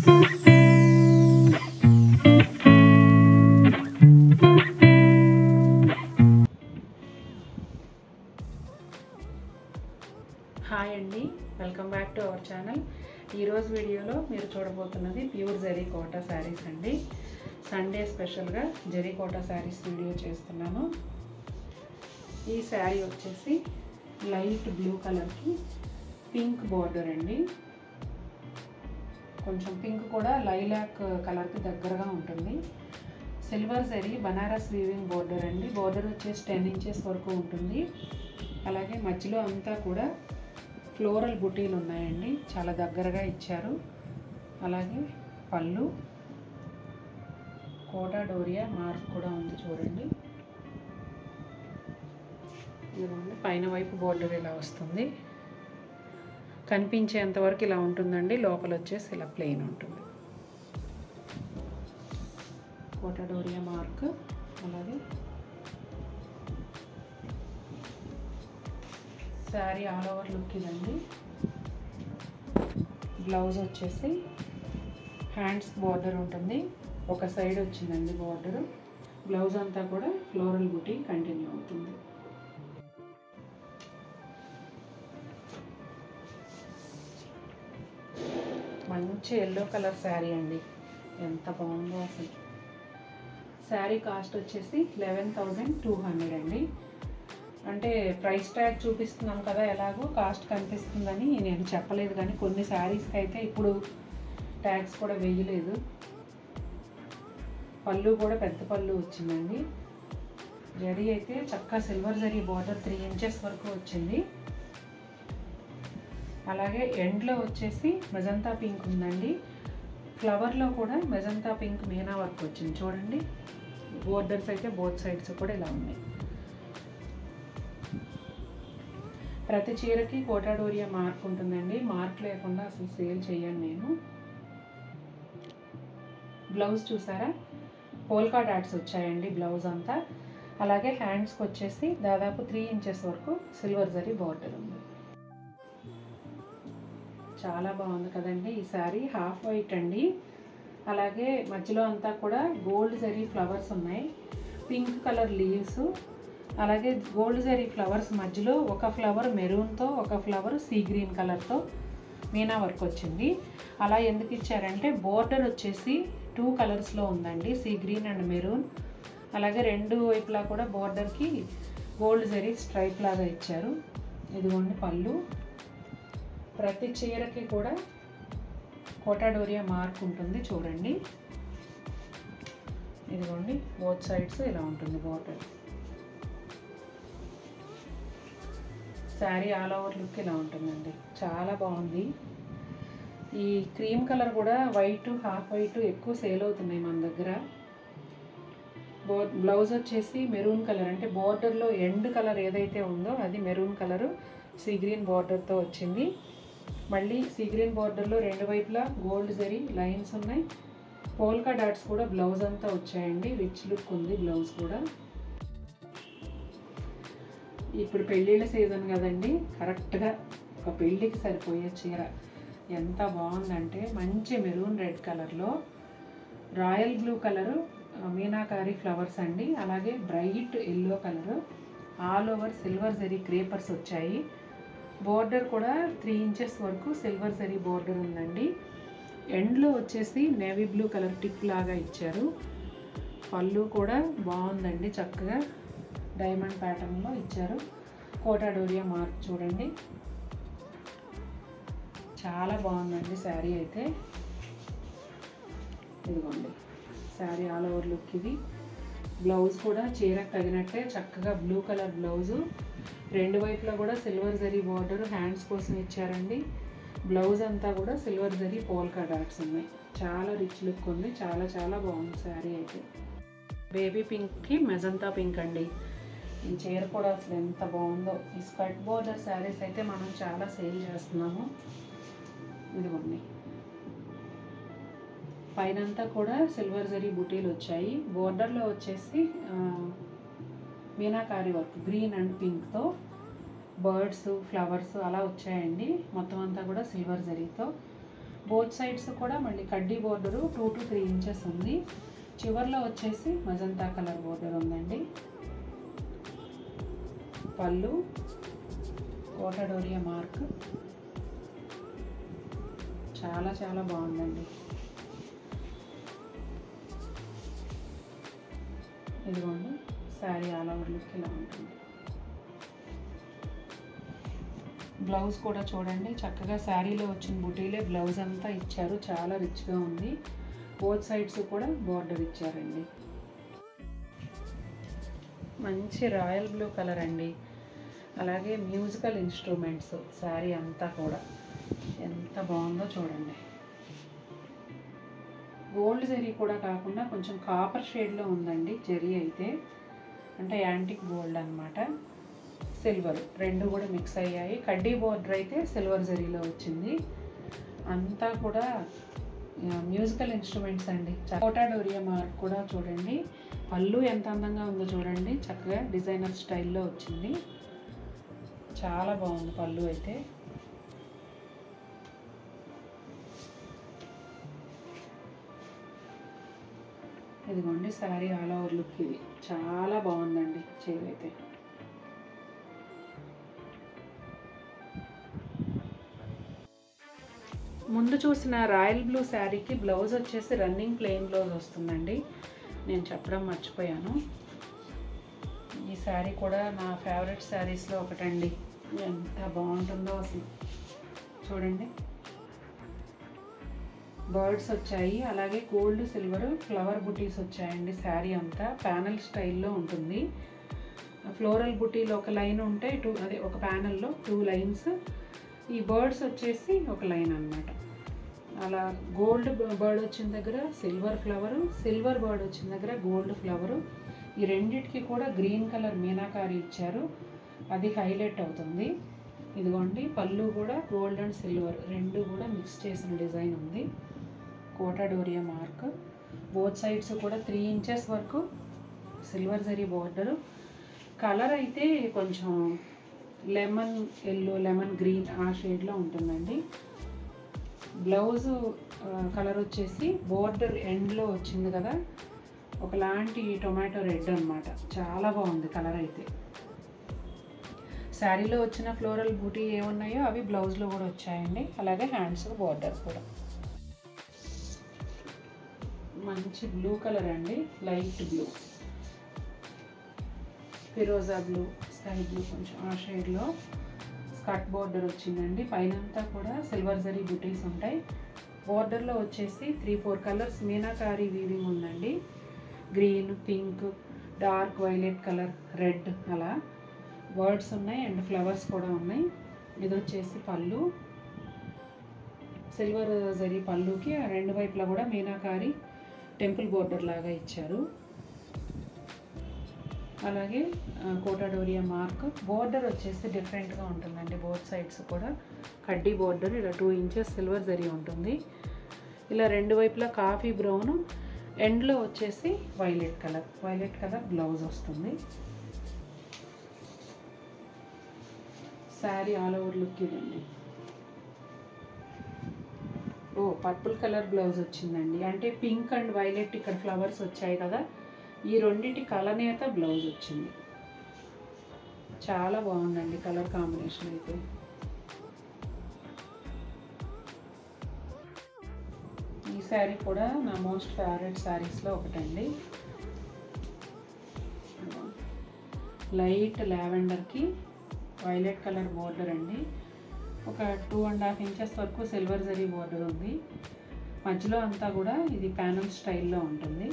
Hi అండి, welcome back to our channel. ఈరోజు వీడియోలో మీరు చూడబోతున్నది ప్యూర్ జరీ కోటా శారీస్ అండి. సండే స్పెషల్గా జరీ కోటా శారీస్ వీడియో చేస్తున్నాను. ఈ శారీ వచ్చేసి లైట్ బ్లూ కలర్కి పింక్ బార్డర్ అండి. కొంచెం పింక్ కూడా లైలాక్ కలర్కి దగ్గరగా ఉంటుంది. Silver zari Banaras weaving border అండి. బార్డర్ వచ్చేసి 10 ఇంచెస్ వరకు ఉంటుంది. అలాగే మధ్యలో అంతా కూడా ఫ్లోరల్ బుటీలు ఉన్నాయండి, చాలా దగ్గరగా ఇచ్చారు. అలాగే పళ్ళు కోటా డోరియా మార్క్ కూడా ఉంది చూడండి. ఇదిగోండి, పైన వైపు బోర్డర్ ఇలా వస్తుంది, కనిపించేంత వరకు ఇలా ఉంటుందండి. లోపల వచ్చేసి ఇలా ప్లెయిన్ ఉంటుంది. కోటా డోరియా మార్క్. అలాగే శారీ ఆల్ ఓవర్ లుక్ ఇదండి. బ్లౌజ్ వచ్చేసి హ్యాండ్స్ బార్డర్ ఉంటుంది, ఒక సైడ్ వచ్చిందండి బార్డర్. బ్లౌజ్ అంతా కూడా ఫ్లోరల్ బుటీ కంటిన్యూ అవుతుంది. మంచి ఎల్లో కలర్ శారీ అండి, ఎంత బాగుందో అసలు. శారీ కాస్ట్ వచ్చేసి 11,200 అండి. అంటే ప్రైస్ ట్యాగ్ చూపిస్తున్నాం కదా, ఎలాగో కాస్ట్ కనిపిస్తుందని నేను చెప్పలేదు, కానీ కొన్ని శారీస్కి అయితే ఇప్పుడు ట్యాగ్స్ కూడా వేయలేదు. పళ్ళు కూడా పెద్ద పళ్ళు వచ్చిందండి. జరీ అయితే చక్కగా సిల్వర్ జరీ బార్డర్ 3 ఇంచెస్ వరకు వచ్చింది. అలాగే ఎండ్లో వచ్చేసి మెజంతా పింక్ ఉందండి. ఫ్లవర్లో కూడా మెజంతా పింక్ మీనా వర్క్ వచ్చింది చూడండి. బోర్డర్స్ అయితే బోత్ సైడ్స్ కూడా ఇలా ఉన్నాయి. ప్రతి చీరకి కోటా డోరియా మార్క్ ఉంటుందండి. మార్క్ లేకుండా అసలు సేల్ చేయను నేను. బ్లౌజ్ చూసారా, పోల్కా డాట్స్ వచ్చాయండి బ్లౌజ్ అంతా. అలాగే హ్యాండ్స్కి వచ్చేసి దాదాపు 3 ఇంచెస్ వరకు సిల్వర్ జరీ బార్డర్ ఉంది. చాలా బాగుంది కదండి ఈ శారీ. హాఫ్ వైట్ అండి. అలాగే మధ్యలో అంతా కూడా గోల్డ్ జరీ ఫ్లవర్స్ ఉన్నాయి, పింక్ కలర్ లీవ్స్. అలాగే గోల్డ్ జరీ ఫ్లవర్స్ మధ్యలో ఒక ఫ్లవర్ మెరూన్తో, ఒక ఫ్లవర్ సీ గ్రీన్ కలర్తో మీనా వర్క్ వచ్చింది. అలా ఎందుకు ఇచ్చారంటే బోర్డర్ వచ్చేసి 2 కలర్స్లో ఉందండి, సీ గ్రీన్ అండ్ మెరూన్. అలాగే 2 వైపులా కూడా బోర్డర్కి గోల్డ్ జరీ స్ట్రైప్ లాగా ఇచ్చారు. ఇదిగోండి పళ్ళు. ప్రతి చీరకి కూడా కోటా డోరియా మార్క్ ఉంటుంది చూడండి. ఇదిగోండి బోత్ సైడ్స్ ఇలా ఉంటుంది border. Sari all over look ఇలా ఉంటుందండి, చాలా బాగుంది. ఈ క్రీమ్ కలర్ కూడా వైట్, హాఫ్ వైట్ ఎక్కువ సేల్ అవుతున్నాయి మన దగ్గర. బ్లౌజ్ వచ్చేసి మెరూన్ కలర్, అంటే బోర్డర్లో ఎండ్ కలర్ ఏదైతే ఉందో అది మెరూన్ కలరు సీ గ్రీన్ బార్డర్తో వచ్చింది. మళ్ళీ సీ గ్రీన్ బార్డర్లో 2 వైపులా గోల్డ్ జరీ లైన్స్ ఉన్నాయి. పోల్కా డాట్స్ కూడా బ్లౌజ్ అంతా వచ్చాయండి, రిచ్ లుక్ ఉంది బ్లౌజ్ కూడా. ఇప్పుడు పెళ్ళిళ్ళ సీజన్ కదండి, కరెక్ట్గా ఒక పెళ్ళికి సరిపోయే చీర. ఎంత బాగుందంటే మంచి మెరూన్ రెడ్ కలర్లో royal blue colour meenakari flowers అండి. అలాగే bright yellow colour all over silver zari creepers వచ్చాయి. బోర్డర్ కూడా 3 ఇంచెస్ వరకు సిల్వర్ జరీ బోర్డర్ ఉందండి. ఎండ్లో వచ్చేసి నేవీ బ్లూ కలర్ టిప్ లాగా ఇచ్చారు. పళ్ళు కూడా బాగుందండి, చక్కగా డైమండ్ ప్యాటర్న్లో ఇచ్చారు. కోటా డోరియా మార్క్ చూడండి, చాలా బాగుందండి శారీ అయితే. ఇదిగోండి శారీ ఆల్ ఓవర్ లుక్ ఇది. బ్లౌజ్ కూడా చీరకు తగినట్టే చక్కగా బ్లూ కలర్ బ్లౌజు, 2 వైపులా కూడా సిల్వర్ జరీ బార్డర్ హ్యాండ్స్ కోసం ఇచ్చారండి. బ్లౌజ్ అంతా కూడా సిల్వర్ జరీ పోల్కా డాట్స్ ఉన్నాయి. చాలా రిచ్ లుక్ ఉంది, చాలా చాలా బాగుంది శారీ అయితే. బేబీ పింక్కి మెజంతా పింక్ అండి. ఈ చీర కూడా అసలు ఎంత బాగుందో. ఈ స్కర్ట్ బోర్డర్ శారీస్ అయితే మనం చాలా సేల్ చేస్తున్నాము. ఇదిగోండి పైనంతా కూడా సిల్వర్ జరీ బుటీలు వచ్చాయి. బోర్డర్లో వచ్చేసి మీనాకారి వర్క్ గ్రీన్ అండ్ పింక్తో బర్డ్స్ ఫ్లవర్స్ అలా వచ్చాయండి. మొత్తం అంతా కూడా సిల్వర్ జరీతో బోత్ సైడ్స్ కూడా మళ్ళీ కడ్డీ బోర్డరు 2 to 3 ఇంచెస్ ఉంది. చివర్లో వచ్చేసి మజంతా కలర్ బోర్డర్ ఉందండి. పళ్ళు కోటా డోరియా మార్క్, చాలా చాలా బాగుందండి. ఇదిగోండి శారీ ఆల్ ఓవర్ లుక్ ఇలా ఉంటుంది. బ్లౌజ్ కూడా చూడండి, చక్కగా శారీలో వచ్చిన బుటీలే బ్లౌజ్ అంతా ఇచ్చారు, చాలా రిచ్గా ఉంది. బోత్ సైడ్స్ కూడా బోర్డర్ ఇచ్చారండి. మంచి రాయల్ బ్లూ కలర్ అండి. అలాగే మ్యూజికల్ ఇన్స్ట్రుమెంట్స్ శారీ అంతా కూడా ఎంత బాగుందో చూడండి. గోల్డ్ జరీ కూడా కాకుండా కొంచెం కాపర్ షేడ్లో ఉందండి జరీ అయితే, అంటే యాంటిక్ గోల్డ్ అనమాట. సిల్వర్ రెండు కూడా మిక్స్ అయ్యాయి. కడ్డీ బోర్డర్ అయితే సిల్వర్ జరీలో వచ్చింది. అంతా కూడా మ్యూజికల్ ఇన్స్ట్రుమెంట్స్ అండి. కోటా డోరియా మార్క్ కూడా చూడండి. పళ్ళు ఎంత అందంగా ఉందో చూడండి, చక్కగా డిజైనర్ స్టైల్లో వచ్చింది. చాలా బాగుంది పళ్ళు అయితే. ఇదిగోండి శారీ ఆల్ ఓవర్ లుక్ ఇది, చాలా బాగుందండి చీర అయితే. ముందు చూసిన రాయల్ బ్లూ శారీకి బ్లౌజ్ వచ్చేసి రన్నింగ్ ప్లెయిన్ బ్లౌజ్ వస్తుందండి, నేను చెప్పడం మర్చిపోయాను. ఈ శారీ కూడా నా ఫేవరెట్ శారీస్లో ఒకటండి. ఎంత బాగుంటుందో అసలు చూడండి. బర్డ్స్ వచ్చాయి, అలాగే గోల్డ్ సిల్వర్ ఫ్లవర్ బుటీస్ వచ్చాయండి. శారీ అంతా ప్యానల్ స్టైల్లో ఉంటుంది. ఫ్లోరల్ బుటీలో ఒక లైన్ ఉంటే అదే ఒక ప్యానల్లో 2 లైన్స్. ఈ బర్డ్స్ వచ్చేసి ఒక లైన్ అన్నమాట. అలా గోల్డ్ బర్డ్ వచ్చిన దగ్గర సిల్వర్ ఫ్లవరు, సిల్వర్ బర్డ్ వచ్చిన దగ్గర గోల్డ్ ఫ్లవరు. ఈ రెండిటికి కూడా గ్రీన్ కలర్ మీనాకారి ఇచ్చారు, అది హైలైట్ అవుతుంది. ఇదిగోండి పళ్ళు కూడా గోల్డ్ అండ్ సిల్వర్ రెండు కూడా మిక్స్ చేసిన డిజైన్ ఉంది. Kota Doria mark, both sides కూడా 3 ఇంచెస్ వరకు సిల్వర్ జరీ బోర్డరు. కలర్ అయితే కొంచెం లెమన్ ఎల్లో, లెమన్ గ్రీన్ ఆ షేడ్లో ఉంటుందండి. బ్లౌజు కలర్ వచ్చేసి బోర్డర్ ఎండ్లో వచ్చింది కదా, ఒకలాంటి టొమాటో రెడ్ అనమాట. చాలా బాగుంది కలర్ అయితే. శారీలో వచ్చిన ఫ్లోరల్ బూటీ ఏమున్నాయో అవి బ్లౌజ్లో కూడా వచ్చాయండి. అలాగే హ్యాండ్స్ బోర్డర్ కూడా మంచి బ్లూ కలర్ అండి, లైట్ బ్లూ, ఫిరోజా బ్లూ, స్కై బ్లూ కొంచెం ఆ షేడ్లో స్కర్ట్ బోర్డర్ వచ్చిందండి. పైనంతా కూడా సిల్వర్ జరీ బూటీస్ ఉంటాయి. బోర్డర్లో వచ్చేసి 3-4 కలర్స్ మీనాకారి వీవింగ్ ఉందండి. Green, pink, dark violet colour, red, అలా బర్డ్స్ ఉన్నాయి అండ్ ఫ్లవర్స్ కూడా ఉన్నాయి. ఇది వచ్చేసి పళ్ళు, సిల్వర్ జరీ పళ్ళుకి రెండు వైపులా కూడా మీనాకారి టెంపుల్ బోర్డర్ లాగా ఇచ్చారు. అలాగే కోటా డోరియా మార్క్. బోర్డర్ వచ్చేసి డిఫరెంట్గా ఉంటుందండి, బోత్ సైడ్స్ కూడా కడ్డీ బోర్డర్ ఇలా 2 ఇంచెస్ సిల్వర్ జరీ ఉంటుంది. ఇలా రెండు వైపులా కాఫీ బ్రౌన్, ఎండ్లో వచ్చేసి వైలెట్ కలర్ బ్లౌజ్ వస్తుంది. శారీ ఆల్ ఓవర్ లుక్ ఇదండి. పర్పుల్ కలర్ బ్లౌజ్ వచ్చిందండి, అంటే పింక్ అండ్ వైలెట్ ఇక్కడ ఫ్లవర్స్ వచ్చాయి కదా, ఈ రెండింటి కలనేత బ్లౌజ్ వచ్చింది. చాలా బాగుందండి కలర్ కాంబినేషన్ అయితే. ఈ శారీ కూడా నా మోస్ట్ ఫేవరెట్ శారీస్లో ఒకటండి. లైట్ లావెండర్కి వైలెట్ కలర్ బోర్డర్ అండి. ఒక 2.5 ఇంచెస్ వరకు సిల్వర్ జరీ బోర్డర్ ఉంది. మధ్యలో అంతా కూడా ఇది ప్యానల్ స్టైల్లో ఉంటుంది.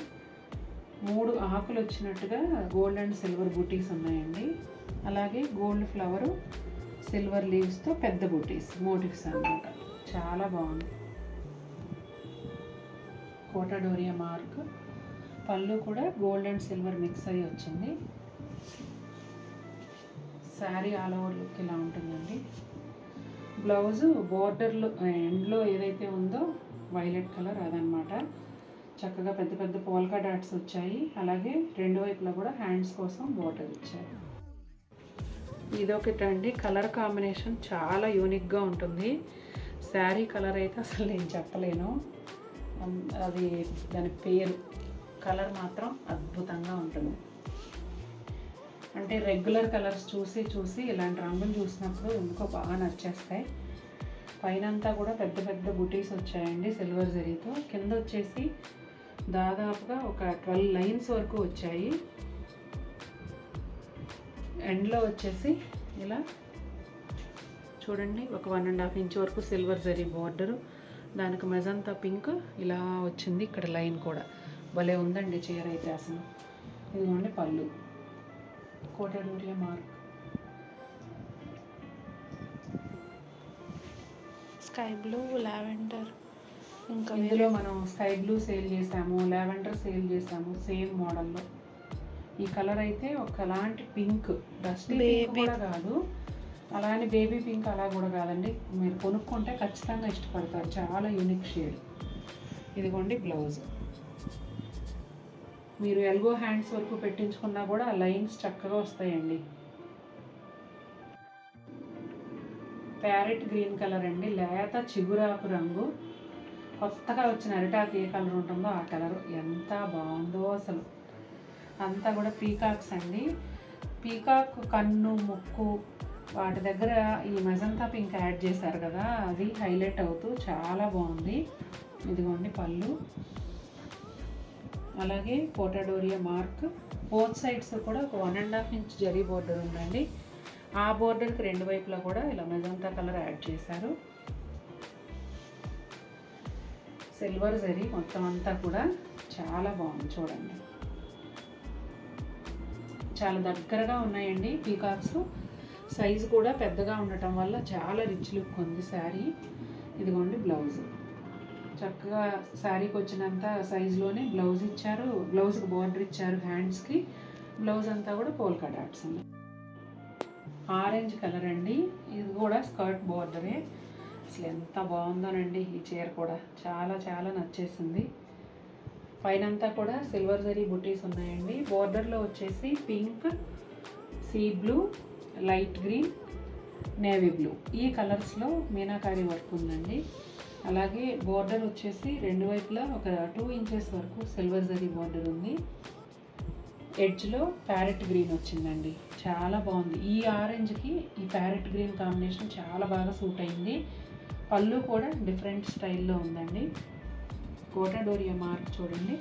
3 ఆకులు వచ్చినట్టుగా గోల్డ్ అండ్ సిల్వర్ బూటీస్ ఉన్నాయండి. అలాగే గోల్డ్ ఫ్లవరు, సిల్వర్ లీవ్స్తో పెద్ద బూటీస్ మోటివ్స్ అన్నమాట. చాలా బాగుంది. కోటా డోరియా మార్క్. పళ్ళు కూడా గోల్డ్ అండ్ సిల్వర్ మిక్స్ అయ్యి వచ్చింది. శారీ ఆల్ ఓవర్ లుక్ ఇలా ఉంటుందండి. బ్లౌజు బోర్డర్లో ఎండ్లో ఏదైతే ఉందో వైలెట్ కలర్ అదనమాట. చక్కగా పెద్ద పెద్ద పోల్కా డాట్స్ వచ్చాయి. అలాగే రెండు వైపులా కూడా హ్యాండ్స్ కోసం బోర్డర్ ఇచ్చారు. ఇదొకటండి, కలర్ కాంబినేషన్ చాలా యూనిక్గా ఉంటుంది. శారీ కలర్ అయితే అసలు నేను చెప్పలేను, అది దాని పేరు. కలర్ మాత్రం అద్భుతంగా ఉంటుంది. అంటే రెగ్యులర్ కలర్స్ చూసి చూసి ఇలాంటి రంగులు చూసినప్పుడు ఇంకో బాగా నచ్చేస్తాయి. పైనంతా కూడా పెద్ద పెద్ద బుటీస్ వచ్చాయండి సిల్వర్ జరీతో. కింద వచ్చేసి దాదాపుగా ఒక 12 లైన్స్ వరకు వచ్చాయి. ఎండ్లో వచ్చేసి ఇలా చూడండి ఒక 1.5 ఇంచ్ వరకు సిల్వర్ జరీ బార్డరు, దానికి మెజంతా పింక్ ఇలా వచ్చింది. ఇక్కడ లైన్ కూడా భలే ఉందండి చీర అయితే అసలు. ఇదిగోండి పళ్ళు, కోటెడ్ ఓరియా మార్క్, స్కై బ్లూ, లావెండర్. ఇంకా ఇందులో మనం స్కై బ్లూ సేల్ చేసాము, లావెండర్ సేల్ చేసాము సేమ్ మోడల్లో. ఈ కలర్ అయితే ఒకలాంటి పింక్, డస్టీ పింక్ కూడా కాదు, అలానే బేబీ పింక్ అలా కూడా కాదండి. మీరు కొనుక్కుంటే ఖచ్చితంగా ఇష్టపడతారు, చాలా యూనిక్ షేడ్. ఇదిగోండి బ్లౌజ్. మీరు ఎల్బో హ్యాండ్స్ వరకు పెట్టించుకున్నా కూడా ఆ లైన్స్ చక్కగా వస్తాయండి. ప్యారెట్ గ్రీన్ కలర్ అండి, లేత చిగురాకు రంగు. కొత్తగా వచ్చిన అరిటాకు ఏ కలర్ ఉంటుందో ఆ కలర్, ఎంత బాగుందో అసలు. అంతా కూడా పీకాక్స్ అండి. పీకాక్ కన్ను, ముక్కు వాటి దగ్గర ఈ మెజంతా పింక్ యాడ్ చేశారు కదా, అది హైలైట్ అవుతూ చాలా బాగుంది. ఇదిగోండి పళ్ళు, అలాగే కోటెడ్ ఓరియా మార్క్. బోత్ సైడ్స్ కూడా ఒక 1.5 ఇంచ్ జరీ బోర్డర్ ఉందండి. ఆ బోర్డర్కి రెండు వైపులా కూడా ఇలా మెజంతా కలర్ యాడ్ చేశారు. సిల్వర్ జరీ మొత్తం అంతా కూడా చాలా బాగుంది చూడండి. చాలా దగ్గరగా ఉన్నాయండి పీకాక్స్. సైజు కూడా పెద్దగా ఉండటం వల్ల చాలా రిచ్ లుక్ ఉంది శారీ. ఇదిగోండి బ్లౌజ్, చక్కగా శారీకి వచ్చినంత సైజులోనే బ్లౌజ్ ఇచ్చారు. బ్లౌజ్కి బార్డర్ ఇచ్చారు హ్యాండ్స్కి. బ్లౌజ్ అంతా కూడా పోల్కా డాట్స్ ఉన్నాయి. ఆరెంజ్ కలర్ అండి, ఇది కూడా స్కర్ట్ బార్డరే. అసలు ఎంత బాగుందోనండి ఈ చీర కూడా, చాలా చాలా నచ్చేసింది. పైనంతా కూడా సిల్వర్ జరీ బుటీస్ ఉన్నాయండి. బోర్డర్లో వచ్చేసి pink, sea blue, light green, navy blue, ఈ కలర్స్లో మీనాకారి వర్క్ ఉందండి. అలాగే బోర్డర్ వచ్చేసి రెండు వైపులా ఒక 2 ఇంచెస్ వరకు సిల్వర్ జరీ బోర్డర్ ఉంది. ఎడ్జ్లో ప్యారెట్ గ్రీన్ వచ్చిందండి, చాలా బాగుంది. ఈ ఆరెంజ్కి ఈ ప్యారెట్ గ్రీన్ కాంబినేషన్ చాలా బాగా సూట్ అయింది. పళ్ళు కూడా డిఫరెంట్ స్టైల్లో ఉందండి. కోటెడ్ ఓరియా మార్క్ చూడండి.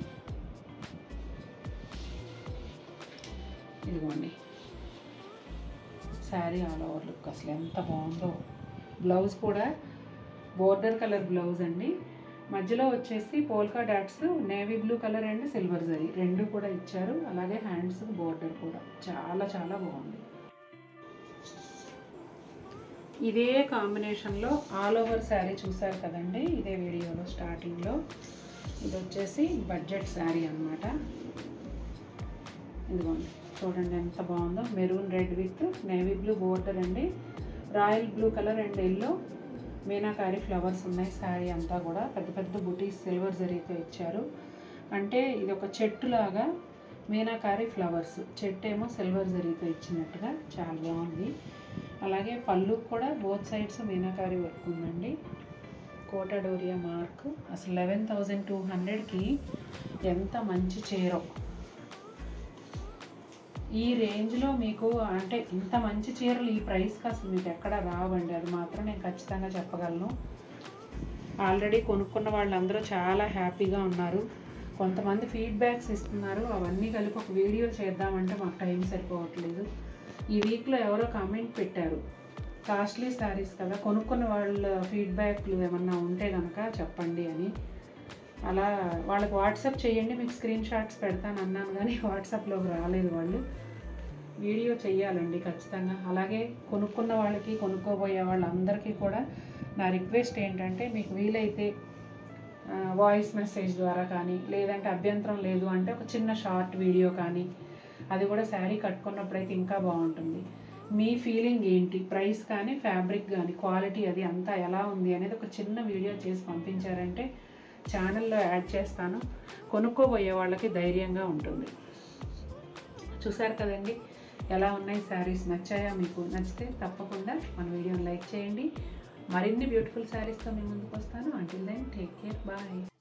ఇదిగోండి శారీ ఆల్ ఓవర్ లుక్ అసలు ఎంత బాగుందో. బ్లౌజ్ కూడా బోర్డర్ కలర్ బ్లౌజ్ అండి. మధ్యలో వచ్చేసి polka dots, navy blue colour and silver zari రెండు కూడా ఇచ్చారు. అలాగే హ్యాండ్స్ బోర్డర్ కూడా చాలా చాలా బాగుంది. ఇదే కాంబినేషన్లో ఆల్ ఓవర్ శారీ చూసారు కదండి ఇదే వీడియోలో స్టార్టింగ్లో. ఇది వచ్చేసి బడ్జెట్ శారీ అన్నమాట. ఇదిగోండి చూడండి ఎంత బాగుందో. Maroon red with navy blue border అండి. Royal blue colour and yellow meenakari flowers ఉన్నాయి. శారీ అంతా కూడా పెద్ద పెద్ద బుటీస్ సిల్వర్ జరీతో ఇచ్చారు. అంటే ఇది ఒక చెట్టులాగా మీనాకారి ఫ్లవర్స్, చెట్టు ఏమో సిల్వర్ జరీతో ఇచ్చినట్టుగా చాలా బాగుంది. అలాగే పళ్ళు కూడా బోత్ సైడ్స్ మీనాకారి వర్క్ ఉందండి. కోటెడ్ ఓరియా మార్క్. అసలు 11,200కి ఎంత మంచి చీర. ఈ రేంజ్లో మీకు అంటే ఇంత మంచి చీరలు ఈ ప్రైస్కి అసలు మీకు ఎక్కడ రావండి, అది మాత్రం నేను ఖచ్చితంగా చెప్పగలను. ఆల్రెడీ కొనుక్కున్న వాళ్ళందరూ చాలా హ్యాపీగా ఉన్నారు. కొంతమంది ఫీడ్బ్యాక్స్ ఇస్తున్నారు, అవన్నీ కలిపి ఒక వీడియో చేద్దామంటే మాకు టైం సరిపోవట్లేదు. ఈ వీక్లో ఎవరో కామెంట్ పెట్టారు, కాస్ట్లీ శారీస్ కదా, కొనుక్కున్న వాళ్ళ ఫీడ్బ్యాక్లు ఏమన్నా ఉంటే కనుక చెప్పండి అని. అలా వాళ్ళకి వాట్సాప్ చేయండి, మీకు స్క్రీన్ షాట్స్ పెడతాను అన్నాను కానీ వాట్సాప్లోకి రాలేదు వాళ్ళు. వీడియో చెయ్యాలండి ఖచ్చితంగా. అలాగే కొనుక్కున్న వాళ్ళకి కొనుక్కోబోయే వాళ్ళందరికీ కూడా నా రిక్వెస్ట్ ఏంటంటే, మీకు వీలైతే వాయిస్ మెసేజ్ ద్వారా కానీ, లేదంటే అభ్యంతరం లేదు అంటే ఒక చిన్న షార్ట్ వీడియో కానీ, అది కూడా శారీ కట్టుకున్నప్పుడైతే ఇంకా బాగుంటుంది. మీ ఫీలింగ్ ఏంటి, ప్రైస్ కానీ ఫ్యాబ్రిక్ కానీ క్వాలిటీ అది అంతా ఎలా ఉంది అనేది ఒక చిన్న వీడియో చేసి పంపించారంటే ఛానల్లో యాడ్ చేస్తాను. కొనుక్కోబోయే వాళ్ళకి ధైర్యంగా ఉంటుంది. చూసారు కదండి ఎలా ఉన్నాయి శారీస్, నచ్చాయా మీకు? నచ్చితే తప్పకుండా మన వీడియోని లైక్ చేయండి. మరిన్ని బ్యూటిఫుల్ శారీస్తో మీ ముందుకు వస్తాను. Until then take care, bye.